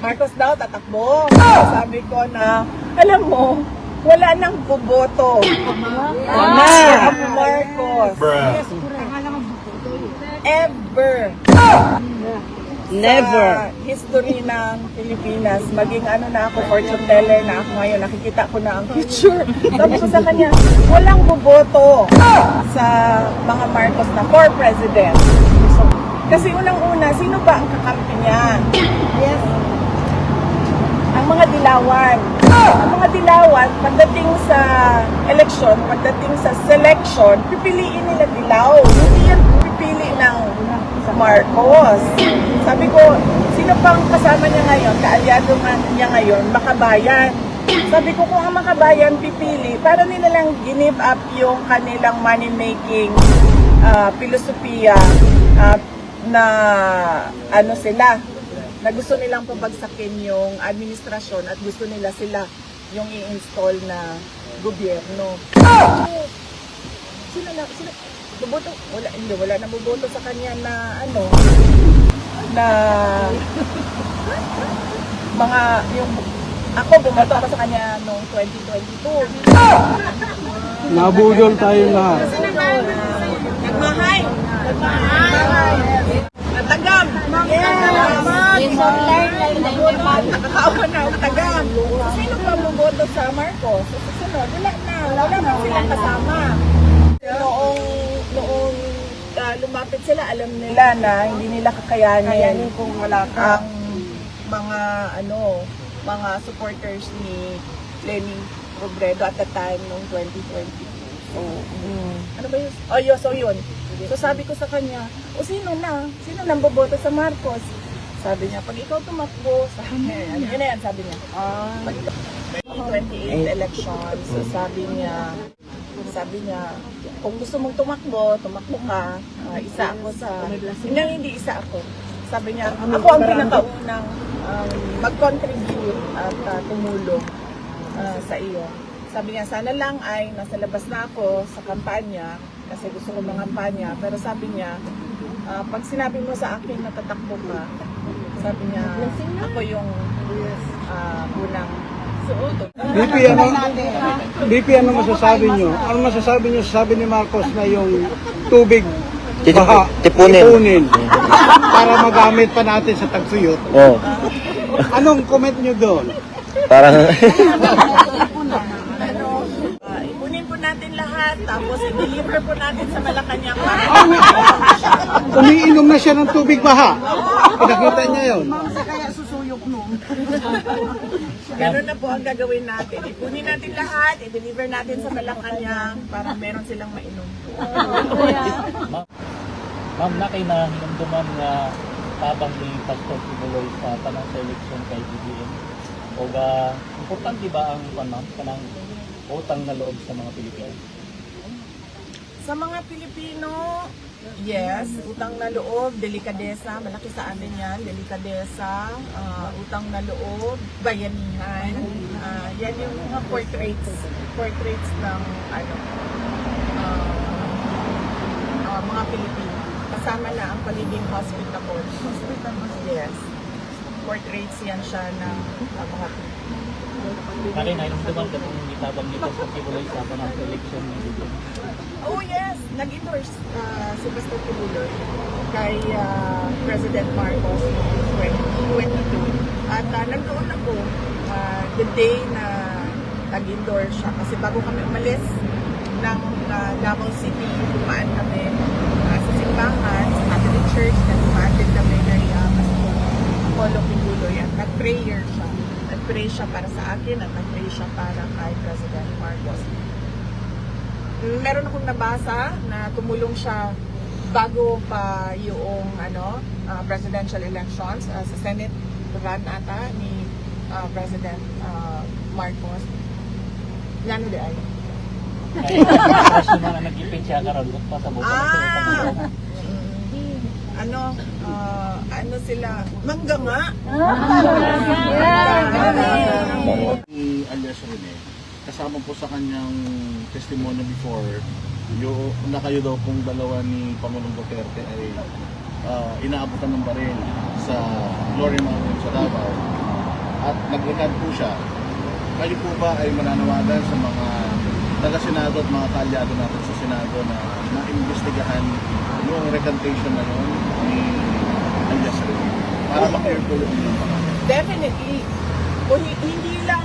Marcos daw tatakbo. Sabi ko na, alam mo, wala nang boboto na Marcos. Ever. Never. Sa history ng Pilipinas, maging ano na ako, fortune teller na ako ngayon, nakikita ko na ang future. Sabi ko sa kanya, walang boboto sa mga Marcos na for president. Kasi unang-una, sino ba ang kakampi niya? Yes. Ang mga dilawan. Ang mga dilawan, pagdating sa election, pagdating sa selection, pipiliin nila dilaw. Hindi yan pipili ng Marcos. Sabi ko, sino pang kasama niya ngayon, kaalyado niya ngayon, Makabayan. Sabi ko, kung ang Makabayan pipili, para nila lang give up yung kanilang money-making filosofiya na ano sila, na gusto nilang pabagsakin yung administrasyon at gusto nila sila yung i-install na gobyerno. Sino boboto? Wala na boboto sa kanya na ano, na mga yung ako bumoto ako sa kanya noong 2022. Nabudol tayo lahat. Nagmahay. Natagam. Nakakaawa na ang tagam. Sino pa bumoto sa Marcos? Sa susunod, wala na silang kasama. Noong lumapit sila, alam nila na hindi nila kakayanin kung wala ang mga mga supporters ni Lenny Robredo at the time noong 2020. So, ano ba yun? So yun. So sabi ko sa kanya, sino nang boboto sa Marcos? Sabi niya, pag ikaw tumakbo, sabi niya, sabi niya. Pag 2028 election, so sabi niya, kung gusto mong tumakbo ka, isa ako sa, hindi isa ako. Sabi niya, ako ang pinakaunang mag-contribute at tumulong sa iyo. Sabi niya, sana lang ay nasa labas na ako sa kampanya, kasi gusto ko mangampanya. Pero sabi niya, pag sinabi mo sa akin na tatakbo ka, sabi niya, ako yung unang suot. BP, ano masasabi nyo? Ano masasabi nyo sa sabi ni Marcos na yung tubig baha, tipunin para magamit pa natin sa tagtuyot? Oh. Anong comment nyo doon? Parang Ipunin po natin lahat, tapos i-deliver po natin sa Malacanang. Umiinom na siya ng tubig baha. Pinakita niya yun. Kaya susuyok mo. Ganun na po ang gagawin natin. Ipunin natin lahat, i-deliver natin sa Malacanang para meron silang mainom. Ma'am, na kayo na hinumduman nga tabang ni Pastor Kibuloy sa tanang sa eleksyon kay BBM. O importante ba ang kanang utang na loob sa mga Pilipino? Sa mga Pilipino, yes, utang na loob, delikadesa, malaki sa amin yan, delikadesa, utang na loob, bayanihan, yan yung mga portraits ng mga Pilipino. Kasama na ang pagiging hospitable. Yes. Portraits yan siya ng mga Pilipino. Kali na hinumduman ka itong itabang ni Pastor Kibuloy sa tanang sa eleksyon ni BBM. Oh yes, nag-endorse si Pastor Kibuloy kay President Marcos noong 2022. At nandoon ako the day na nag-endorse siya. Kasi bago kami umalis ng Davao City, dumaan kami sa simbahan, sa Catholic Church, na dumaan din kami kay Pastor Apollo Kibuloy at nag-prayer siya. Nag-pray siya para sa akin at nag-pray siya para kay President Marcos. Meron akong nabasa na tumulong siya bago pa yung presidential elections sa Senate run ata ni President Marcos. Lano di ay? Kasi naman nag-ipin siya karon pa sa buko. Ano sila? Mangga nga. Ni Alias Rene, kasama po sa kanyang testimony before, yung na kayo daw kung dalawa ni Pangulong Duterte ay inaabutan ng baril sa Glory Mountain sa Davao. at nag-recant po siya, kayo po ba ay mananawagan sa mga taga-Senado at mga kaalyado natin sa Senado na maimbestigahan yung recantation na yun ni Alias Rene para ma-clear po yung mga? Definitely. Kung hindi lang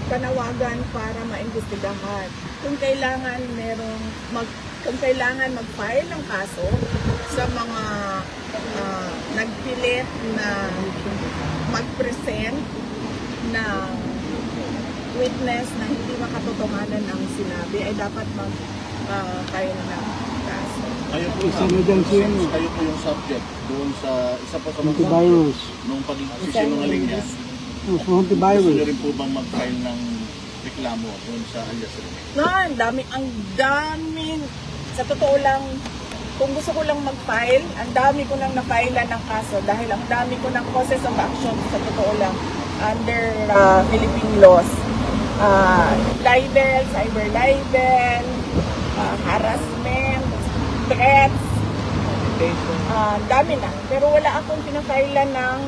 panawagan para maimbestigahan. Kung kailangan kung kailangan mag-file ng kaso sa mga nagpilit na mag-present ng witness na hindi makatotohanan ang sinabi, ay dapat mag-file ng kaso. Kayo po, Isa na dyan siya, no? kayo po yung subject doon sa isa po sa mga Antivirus. nung pag-sinungaling niya. Gusto Antivirus. nyo rin po bang mag-file ng reklamo doon sa Alias Rene? No, ang dami. Sa totoo lang, kung gusto ko lang mag-file, ang dami ko nang na-filean ng kaso dahil ang dami ko ng causes of action sa totoo lang under Philippine laws. Libel, cyber libel, harassment, threats, dami na. Pero wala akong pinafailan ng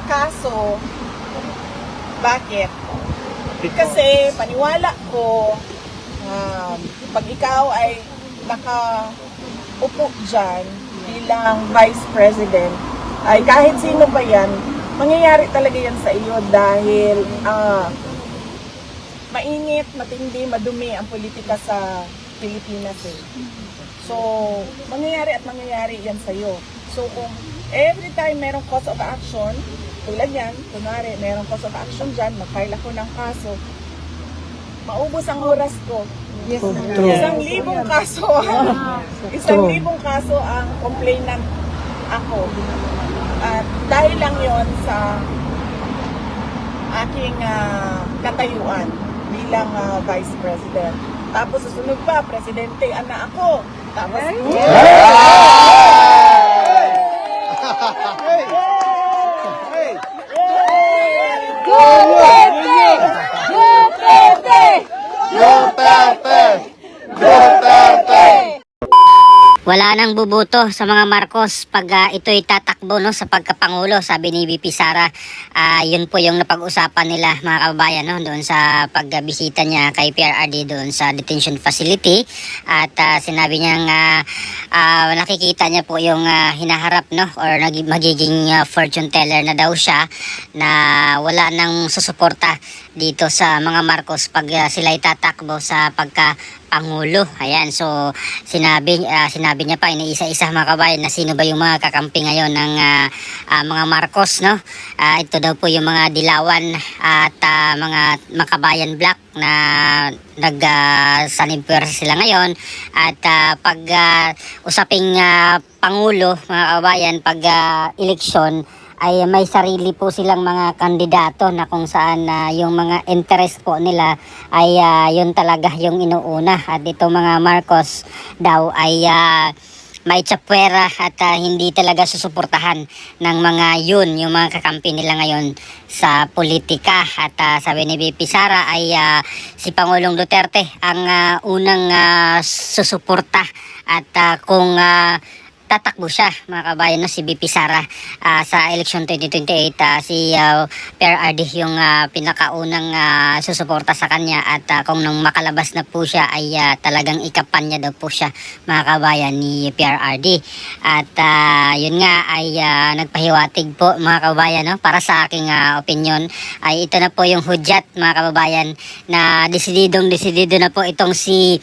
kaso. Bakit? Kasi paniwala ko, pag ikaw ay nakaupo dyan bilang Vice President, ay kahit sino pa yan, mangyayari talaga yan sa iyo dahil mainit, matindi, madumi ang politika sa Pilipinas eh. So, mangyayari at mangyayari yan sa iyo. So, kung every time merong cause of action, tulad yan, kunwari, merong cause of action dyan, mag-file ako ng kaso, maubos ang oras ko. Yes, 1,000 kaso. 1,000 kaso ang complainant ako. At dahil lang yon sa aking katayuan bilang Vice President. Tapos susunod pa, Presidente, anak ako. Tapos, Wala nang bubuto sa mga Marcos pag ito'y tatakbo no, sa pagkapangulo, sabi ni VP Sara. Yun po yung napag-usapan nila mga kababayan no, doon sa pagbisita niya kay PRRD doon sa detention facility. At sinabi niyang nakikita niya po yung hinaharap no, or magiging fortune teller na daw siya na wala nang susuporta dito sa mga Marcos pag sila'y tatakbo sa pagkapangulo. Ayan, so sinabi niya pa iniisa-isa mga kabayan na sino ba yung mga kakampi ngayon ng mga Marcos no. Ito daw po yung mga dilawan at mga Makabayan Black na nagsanib pwersa sila ngayon. At pag usaping pangulo mga kabayan, pag eleksyon ay may sarili po silang mga kandidato na kung saan yung mga interest po nila ay yun talaga yung inuuna. At itong mga Marcos daw ay may tsapwera at hindi talaga susuportahan ng mga yung mga kakampi nila ngayon sa politika. At sabi ni VP Sara ay si Pangulong Duterte ang unang susuporta at kung tatakbo siya mga kabayan no, si VP Sara sa election 2028, si PRRD yung pinakaunang susuporta sa kanya. At kung nung makalabas na po siya ay talagang ikapan niya daw po siya mga kabayan ni PRRD. At yun nga ay nagpahiwatig po mga kabayan no, para sa aking opinion ay ito na po yung hudyat mga kababayan na desidido na po itong si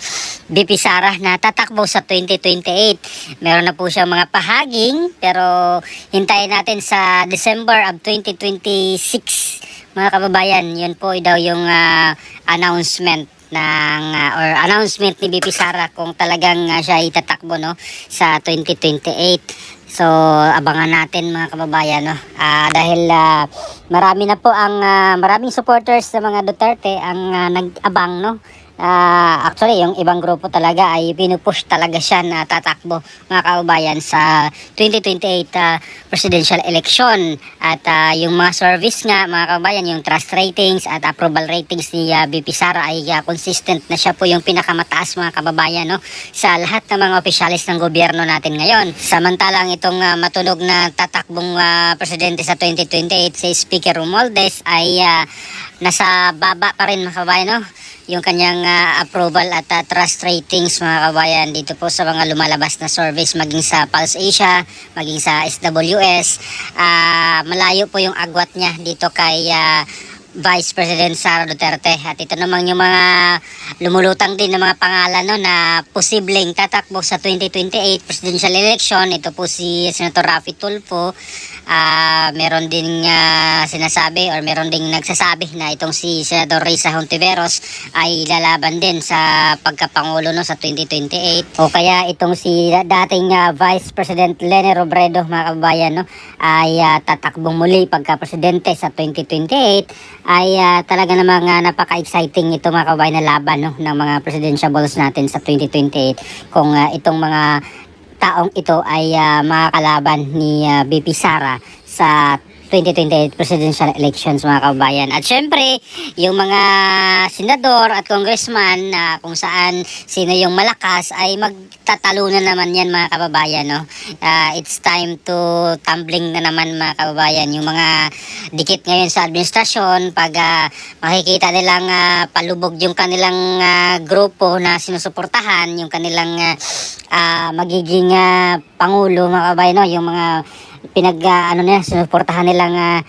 VP Sara na tatakbo sa 2028. Meron na po siya mga pahaging, pero hintayin natin sa December of 2026 mga kababayan. Yun po daw yung announcement announcement ni VP Sara kung talagang siya itatakbo no sa 2028. So abangan natin mga kababayan no. Dahil marami na po ang maraming supporters sa mga Duterte ang nag-abang no Actually, yung ibang grupo talaga ay pinupush talaga siya na tatakbo mga kababayan sa 2028 presidential election. At yung mga service nga mga kababayan, yung trust ratings at approval ratings ni VP Sara ay consistent na siya po yung pinakamataas mga kababayan, no, sa lahat ng mga opisyalis ng gobyerno natin ngayon. Samantalang itong matunog na tatakbong presidente sa 2028 si Speaker Romualdez ay nasa baba pa rin mga kababayan, no, yung kanyang approval at trust ratings mga kabayan dito po sa mga lumalabas na surveys, maging sa Pulse Asia, maging sa SWS. Malayo po yung agwat niya dito kay Vice President Sara Duterte. At ito naman yung mga lumulutang din ng mga pangalan, no, na posibleng tatakbo sa 2028 presidential election. Ito po si Senator Raffy Tulfo. Meron din sinasabi or meron ding nagsasabi na itong si Senador Risa Hontiveros ay lalaban din sa pagkapangulo, no, sa 2028. O kaya itong si dating Vice President Leni Robredo mga kababayan, no, ay tatakbong muli pagka-presidente sa 2028. Ay talaga namang napaka-exciting ito mga kababayan na laban, no, ng mga presidentiables natin sa 2028 kung itong mga taong ito ay makakalaban ni VP Sara sa 2028 presidential elections mga kababayan. At syempre, yung mga senador at congressman na kung saan sino yung malakas ay magtatalunan naman yan mga kababayan, no? It's time to tumbling na naman mga kababayan. Yung mga dikit ngayon sa administrasyon, pag makikita nilang palubog yung kanilang grupo na sinusuportahan, yung kanilang magiging pangulo mga kababayan, no? Yung mga sinuportahan nilang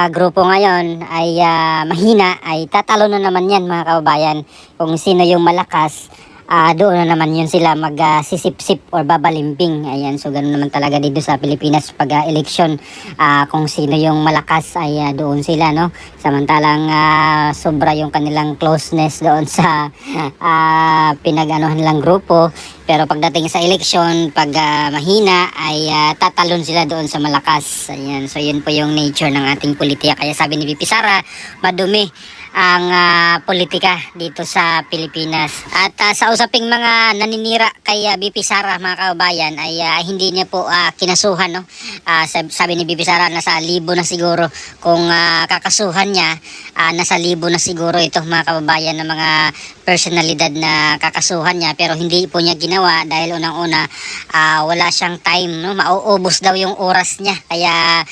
grupo ngayon ay mahina, ay tatalo na naman yan mga kababayan. Kung sino yung malakas, doon na naman yun sila magsisip-sip or babalimbing. Ayan, so ganoon naman talaga dito sa Pilipinas pag election. Kung sino yung malakas ay doon sila, no. Samantalang sobra yung kanilang closeness doon sa pinag-anuhan nilang grupo. Pero pagdating sa election, pag mahina ay tatalon sila doon sa malakas. Ayan, so yun po yung nature ng ating politika. Kaya sabi ni VP Sara, madumi ang politika dito sa Pilipinas. At sa usaping mga naninira kay VP Sara mga kababayan ay hindi niya po kinasuhan, no. Sabi ni VP Sara nasa libo na siguro kung kakasuhan niya, nasa libo na siguro ito mga kababayan ng mga personalidad na kakasuhan niya, pero hindi po niya ginawa dahil unang-una wala siyang time, no. Mauubos daw yung oras niya, kaya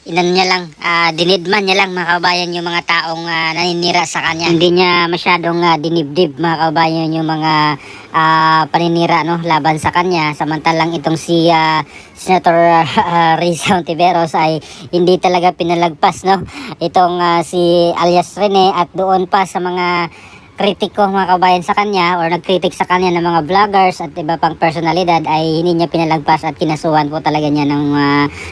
inan niya lang, dinidman niya lang mga kababayan yung mga taong naninira sa kanya. Hindi niya masyadong dinibdib mga kababayan yung mga paninira, no, laban sa kanya. Samantalang itong si Senator Risa Hontiveros ay hindi talaga pinalagpas, no, itong si alias Rene, at doon pa sa mga kritiko mga kabayan sa kanya or nagkritik sa kanya ng mga vloggers at iba pang personalidad ay hindi niya pinalagpas at kinasuhan po talaga niya ng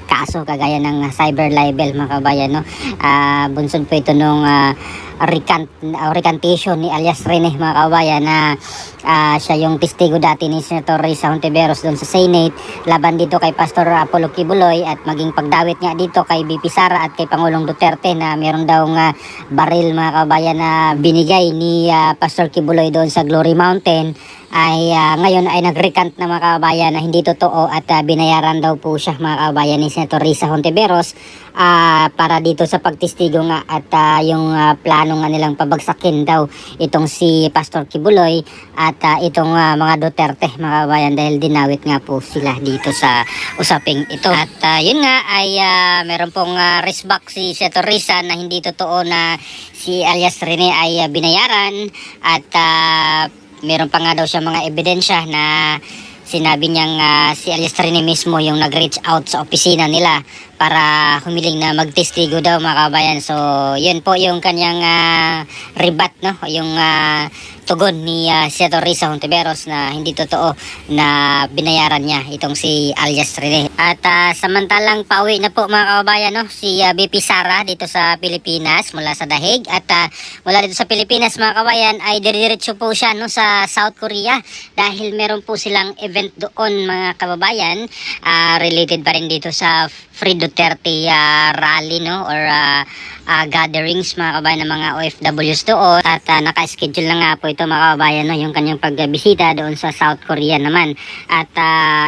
kaso kagaya ng cyber libel mga kabayan, no. Bunsod po ito nung recantation ni alias Rene mga kabayan na siya yung testigo dati ni Senator Risa Hontiveros doon sa Senate laban dito kay Pastor Apollo Kibuloy at maging pagdawit nga dito kay VP Sara at kay Pangulong Duterte na meron daw baril mga kabayan na binigay ni Pastor Kibuloy doon sa Glory Mountain ay ngayon ay nag-recant na mga kababayan na hindi totoo at binayaran daw po siya mga kababayan ni Senator Risa Hontiveros para dito sa pagtestigo nga at yung plano nga nilang pabagsakin daw itong si Pastor Kibuloy at itong mga Duterte mga kababayan dahil dinawit nga po sila dito sa usaping ito. At yun nga ay meron pong resback si Senator Risa na hindi totoo na si alias Rene ay binayaran at meron pa nga daw siya mga ebidensya na sinabi niyang si alias Rene mismo yung nag-reach out sa opisina nila para humiling na magtestigo daw mga kabayan. So yun po yung kanyang rebat, no, yung tugon ni Senator Risa Hontiveros na hindi totoo na binayaran niya itong si alias Rene. At samantalang pauwi na po mga kababayan, no, si VP Sara dito sa Pilipinas mula sa Dahig at mula dito sa Pilipinas mga kababayan ay diretso po siya, no, sa South Korea dahil meron po silang event doon mga kababayan related pa rin dito sa Free Duterte rally, no, or gatherings mga kababayan ng mga OFWs doon at naka-schedule na nga po ito mga kababayan no, yung kanyang pagbisita doon sa South Korea naman at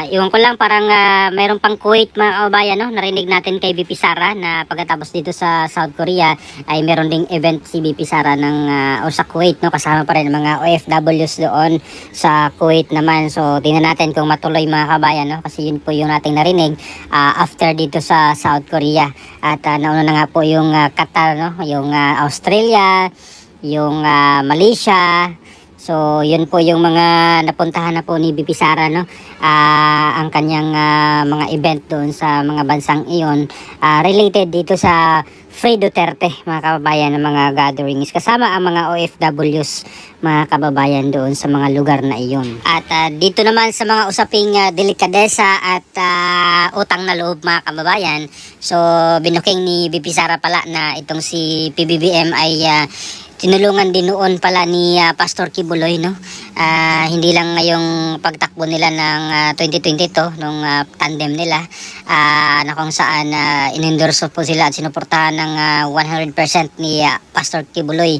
iwan ko lang parang mayroon pang Kuwait mga kababayan no, narinig natin kay VP Sara na pagkatapos dito sa South Korea ay meron ding event si VP Sara ng o sa Kuwait no, kasama pa rin mga OFWs doon sa Kuwait naman. So tingnan natin kung matuloy mga kababayan no, kasi yun po yung nating narinig after dito sa South Korea at nauna na nga po yung Qatar no, yung Australia, yung Malaysia. So yun po yung mga napuntahan na po ni VP Sara no, ang kanyang mga event doon sa mga bansang iyon related dito sa Free Duterte mga kababayan ng mga gatherings kasama ang mga OFWs mga kababayan doon sa mga lugar na iyon. At dito naman sa mga usaping delikadesa at utang na loob mga kababayan, so binuking ni VP Sara pala na itong si PBBM ay tinulungan din noon pala ni Pastor Kibuloy no. Hindi lang ngayong pagtakbo nila ng 2022 nung tandem nila na kung saan inendorso po sila at sinuportahan ng 100% ni Pastor Kibuloy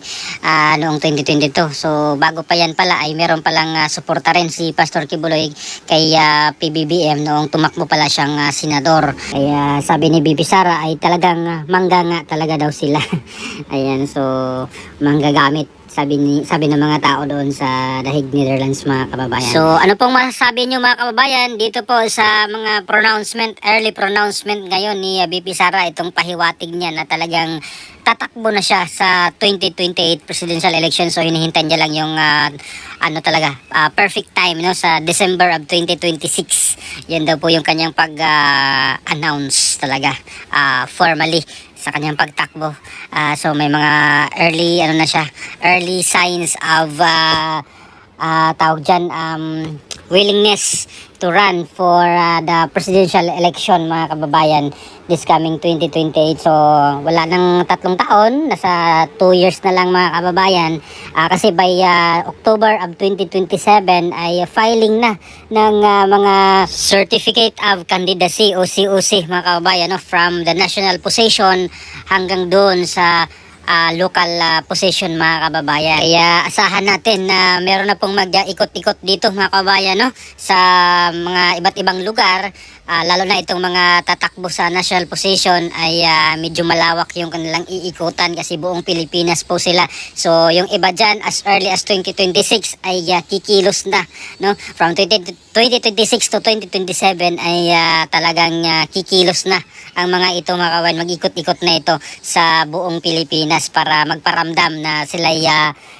noong 2022. So bago pa yan pala ay meron palang suporta rin si Pastor Kibuloy kay PBBM noong tumakbo pala siyang senador. Kaya sabi ni Bibi Sara ay talagang mangganga talaga daw sila. Ayan, so manggagamit sabi ng mga tao doon sa Dahig Netherlands mga kababayan. So ano pong masasabi niyo mga kababayan dito po sa mga early pronouncement ngayon ni VP Sara, itong pahiwatig niya na talagang tatakbo na siya sa 2028 presidential election. So hinihintay niya lang yung perfect time no, sa December of 2026. Yan daw po yung kanyang pag-announce talaga formally sa kanyang pagtakbo. So may mga early signs of tawag dyan, willingness to run for the presidential election mga kababayan this coming 2028. So wala nang 3 taon, nasa 2 years na lang mga kababayan, kasi by October of 2027 ay filing na ng mga Certificate of Candidacy o COC mga kababayan no, from the national position hanggang doon sa local position mga kababayan. Kaya asahan natin na meron na pong mag-ikot-ikot dito mga kababayan no, sa mga iba't ibang lugar, lalo na itong mga tatakbo sa national position ay medyo malawak yung kanilang iikutan kasi buong Pilipinas po sila. So yung iba dyan as early as 2026 ay kikilos na no, from 2026 to 2027 ay talagang kikilos na ang mga ito mga kababayan, mag-ikot-ikot na ito sa buong Pilipinas para magparamdam na sila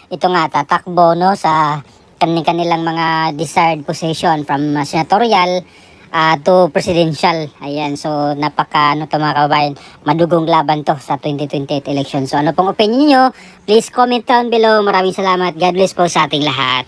ito nga tatakbo no, sa kanilang mga desired position from senatorial to presidential. Ayan, so napaka to mga kababayan, madugong laban to sa 2028 election. So ano pong opinion niyo? Please comment down below. Maraming salamat. God bless po sa ating lahat.